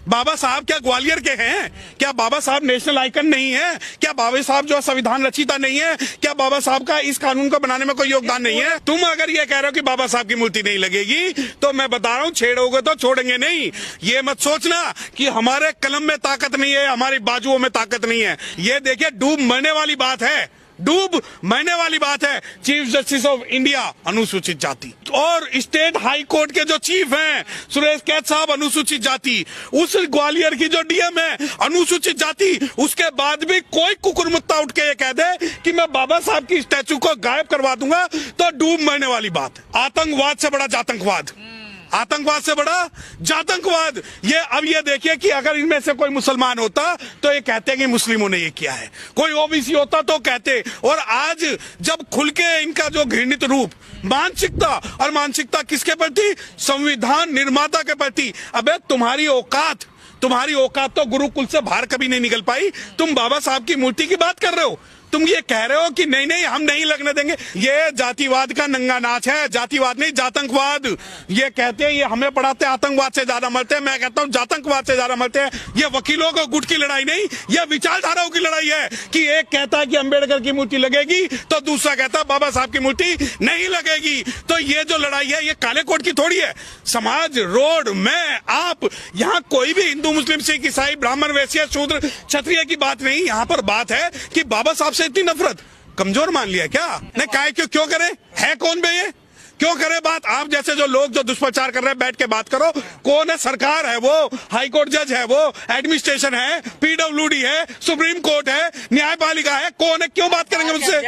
बाबा साहब क्या ग्वालियर के हैं? क्या बाबा साहब नेशनल आइकन नहीं है? क्या बाबा साहब जो संविधान रचिता नहीं है? क्या बाबा साहब का इस कानून को बनाने में कोई योगदान नहीं है? तुम अगर ये कह रहे हो कि बाबा साहब की मूर्ति नहीं लगेगी, तो मैं बता रहा हूँ छेड़ोगे तो छोड़ेंगे नहीं। ये मत सोचना कि हमारे कलम में ताकत नहीं है, हमारी बाजुओं में ताकत नहीं है। ये देखिए डूब मरने वाली बात है, डूब मरने वाली बात है। चीफ जस्टिस ऑफ इंडिया अनुसूचित जाति और स्टेट हाई कोर्ट के जो चीफ हैं सुरेश कैथ साहब अनुसूचित जाति, उस ग्वालियर की जो डीएम है अनुसूचित जाति, उसके बाद भी कोई कुकुरमुत्ता उठ के ये कह दे कि मैं बाबा साहब की स्टैचू को गायब करवा दूंगा, तो डूब मरने वाली बात है। आतंकवाद से बड़ा जातंकवाद, आतंकवाद से बड़ा जातंकवाद। ये अब ये देखिए कि अगर इनमें से कोई मुसलमान होता तो ये कहते कि मुस्लिमों ने ये किया है, कोई ओबीसी होता तो कहते। और आज जब खुल के इनका जो घृणित रूप मानसिकता, और मानसिकता किसके प्रति? संविधान निर्माता के प्रति। अबे तुम्हारी औकात तो गुरुकुल से बाहर कभी नहीं निकल पाई। तुम बाबा साहब की मूर्ति की बात कर रहे हो, तुम ये कह रहे हो कि नहीं नहीं हम नहीं लगने देंगे। ये जातिवाद का नंगा नाच है, जातिवाद नहीं जातंकवाद। ये कहते हैं, ये हमें पढ़ाते हैं आतंकवाद से ज्यादा मरते हैं, मैं कहता हूँ जातंकवाद से ज्यादा मरते हैं। ये वकीलों को गुट की लड़ाई नहीं, ये विचारधाराओं की लड़ाई है कि एक कहता है कि अंबेडकर की मूर्ति लगेगी तो दूसरा कहता है बाबा साहब की मूर्ति नहीं लगेगी। तो ये जो लड़ाई है ये काले कोट की थोड़ी है। समाज, रोड, मैं, आप, यहाँ कोई भी हिंदू मुस्लिम सिख ईसाई ब्राह्मण वैश्य शूद्र क्षत्रिय की बात नहीं। यहाँ पर बात है कि बाबा साहब से इतनी नफरत कमजोर मान लिया क्या? नहीं काय क्यों करे? है कौन बे ये? क्यों करे बात? आप जैसे जो लोग जो दुष्प्रचार कर रहे हैं बैठ के बात करो। कौन है? सरकार है, वो हाई कोर्ट जज है, वो एडमिनिस्ट्रेशन है, पीडब्ल्यूडी है, सुप्रीम कोर्ट है, न्यायपालिका है। कौन है? क्यों बात करेंगे मुझसे?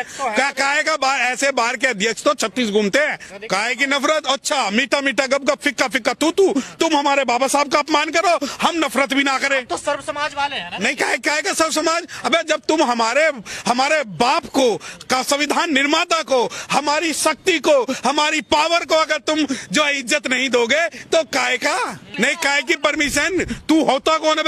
काहे का ऐसे बाहर के अध्यक्ष तो 36 घूमते हैं, काहे की नफरत? अच्छा मीठा मीठा गप गप फिक्का फिक्का तू तुम हमारे बाबा साहब का अपमान करो, हम नफरत भी ना करें तो सर्व समाज वाले हैं ना? नहीं, काहे का सर्व समाज? अबे जब तुम हमारे बाप को का संविधान निर्माता को, हमारी शक्ति को, हमारी पावर को अगर तुम जो इज्जत नहीं दोगे तो काय का? नहीं, काय की परमिशन? तू होता कौन है?